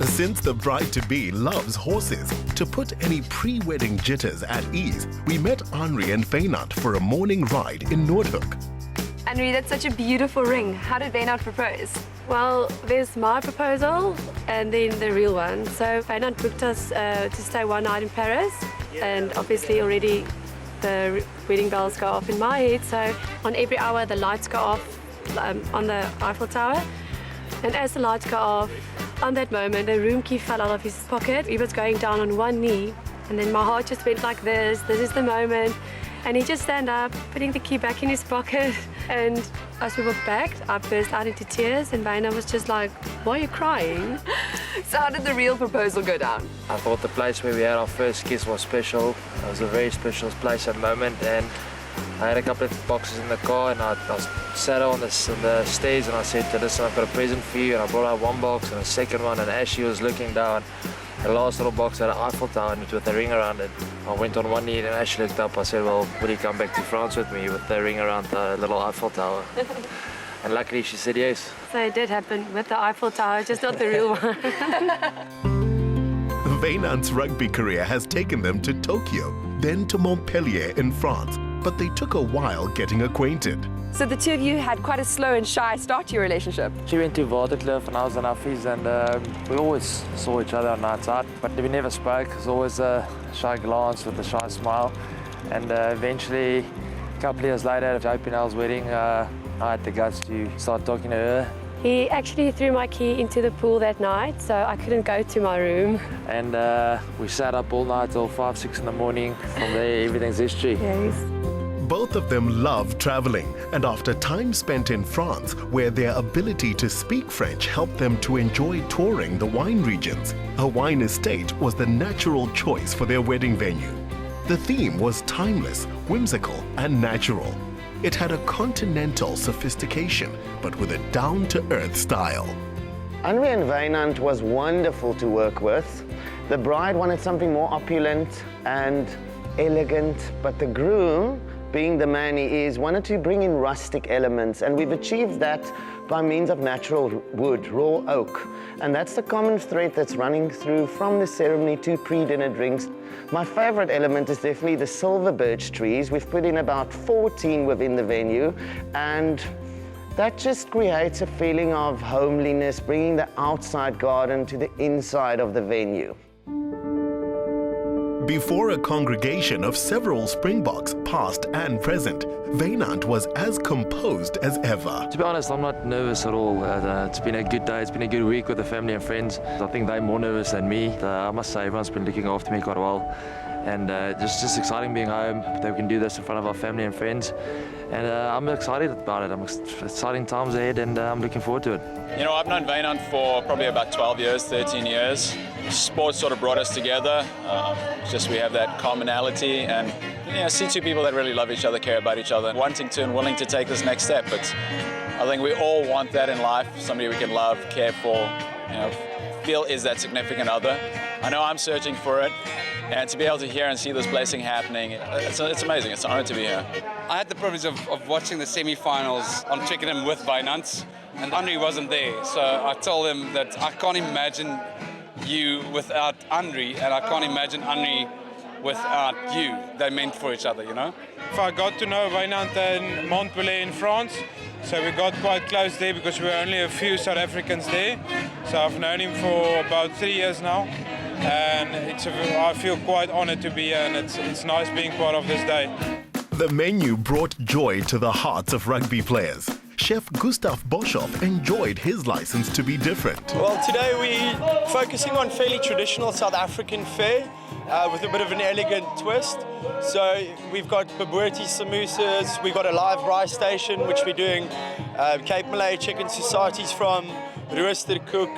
Since the bride-to-be loves horses, to put any pre-wedding jitters at ease, we met Anri and Wynand for a morning ride in Noordhoek. Anri, that's such a beautiful ring. How did Wynand propose? Well, there's my proposal and then the real one. So Wynand booked us to stay one night in Paris, and obviously already the wedding bells go off in my head. So on every hour the lights go off on the Eiffel Tower, and as the lights go off, on that moment the room key fell out of his pocket. He was going down on one knee, and then my heart just went like this. This is the moment. And he just stand up, putting the key back in his pocket. And as we walked back, I burst out into tears, and Wynand was just like, "Why are you crying?" So how did the real proposal go down? I thought the place where we had our first kiss was special. It was a very special place and moment, and I had a couple of boxes in the car, and I sat on the stairs, and I said to listen, I've got a present for you, and I brought out one box and a second one, and as she was looking down, the last little box had an Eiffel Tower with a ring around it. I went on one knee, and as she looked up, I said, well, will you come back to France with me with the ring around the little Eiffel Tower? And luckily she said yes. So it did happen with the Eiffel Tower, just not the real one. Wynand's rugby career has taken them to Tokyo, then to Montpellier in France, but they took a while getting acquainted. So the two of you had quite a slow and shy start to your relationship. She went to Waterkloof and I was on Uffies, and we always saw each other on nights out, but we never spoke. It was always a shy glance with a shy smile. And eventually, a couple of years later, at Opulent's wedding, I had the guts to start talking to her. He actually threw my key into the pool that night, so I couldn't go to my room. And we sat up all night till 5, 6 in the morning. From there, everything's history. Yes. Both of them love traveling, and after time spent in France, where their ability to speak French helped them to enjoy touring the wine regions, a wine estate was the natural choice for their wedding venue. The theme was timeless, whimsical, and natural. It had a continental sophistication, but with a down-to-earth style. Anri and Wynand was wonderful to work with. The bride wanted something more opulent and elegant, but the groom, being the man he is, wanted to bring in rustic elements, and we've achieved that by means of natural wood, raw oak. And that's the common thread that's running through from the ceremony to pre-dinner drinks. My favorite element is definitely the silver birch trees. We've put in about 14 within the venue, and that just creates a feeling of homeliness, bringing the outside garden to the inside of the venue. Before a congregation of several Springboks, past and present, Wynand was as composed as ever. To be honest, I'm not nervous at all. It's been a good day, it's been a good week with the family and friends. I think they're more nervous than me. I must say, everyone's been looking after me quite well. And just exciting being home, that we can do this in front of our family and friends. And I'm excited about it. Exciting times ahead, and I'm looking forward to it. You know, I've known Wynand for probably about 12 years, 13 years. Sports sort of brought us together. Just we have that commonality, and see two people that really love each other, care about each other, wanting to and willing to take this next step. But I think we all want that in life, somebody we can love, care for, feel is that significant other. I know I'm searching for it, and to be able to hear and see this blessing happening, it's amazing. It's an honor to be here. I had the privilege of watching the semi-finals on Twickenham with Wynand, and Anri wasn't there, so I told him that I can't imagine you without Anri, and I can't imagine Anri without you. They meant for each other, I got to know Wynand in Montpellier in France, so we got quite close there because we were only a few South Africans there. So I've known him for about 3 years now, and I feel quite honored to be here, and it's nice being part of this day. The menu brought joy to the hearts of rugby players. Chef Gustav Boshoff enjoyed his license to be different. Well, today we're focusing on fairly traditional South African fare with a bit of an elegant twist. So we've got Bobotie samosas, we've got a live rice station, which we're doing Cape Malay chicken societies from, roasted cook,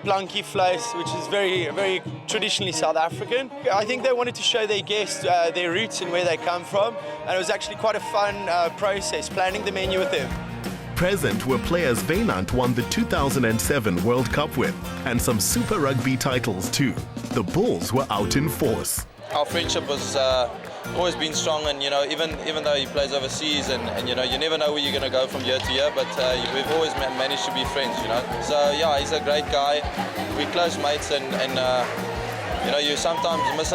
plankie vleis, which is very, very traditionally South African. I think they wanted to show their guests their roots and where they come from, and it was actually quite a fun process planning the menu with them. Present were players Wynand won the 2007 World Cup with, and some Super Rugby titles too. The Bulls were out in force. Our friendship was always been strong, and even though he plays overseas, and you never know where you're going to go from year to year, but we've always managed to be friends, So yeah, he's a great guy. We're close mates, and you sometimes miss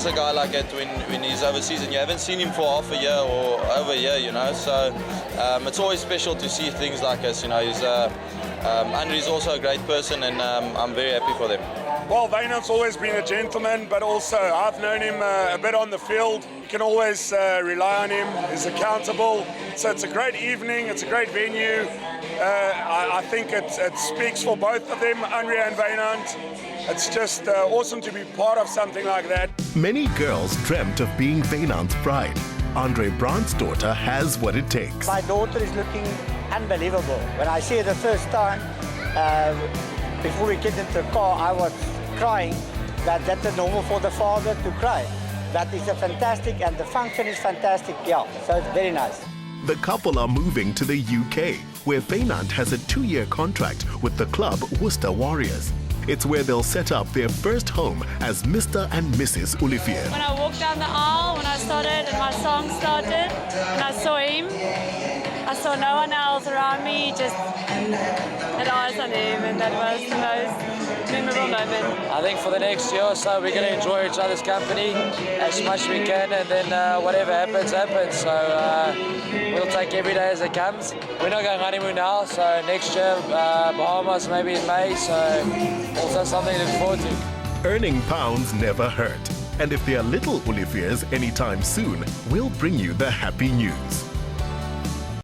a guy like that when he's overseas and you haven't seen him for half a year or over a year, So it's always special to see things like this, Anri's also a great person, and I'm very happy for them. Well, Wynand's always been a gentleman, but also I've known him a bit on the field. You can always rely on him. He's accountable. So it's a great evening. It's a great venue. I think it speaks for both of them, Anri and Wynand. It's just awesome to be part of something like that. Many girls dreamt of being Wynand's bride. Anri Brand's daughter has what it takes. My daughter is looking unbelievable. When I see her the first time, before we get into the car, I was crying. That's normal for the father to cry. That is a fantastic, and the function is fantastic. Yeah, so it's very nice. The couple are moving to the UK, where Wynand has a 2-year contract with the club Worcester Warriors. It's where they'll set up their first home as Mr. and Mrs. Olivier. When I walked down the aisle, when I started and my song started, and I saw him, I saw no one else around me, just had eyes on him, and that was the most memorable moment. I think for the next year or so, we're going to enjoy each other's company as much as we can, and then whatever happens, happens. So we'll take every day as it comes. We're not going honeymoon now, so next year, Bahamas maybe in May, so also something to look forward to. Earning pounds never hurt. And if there are little Oliviers anytime soon, we'll bring you the happy news.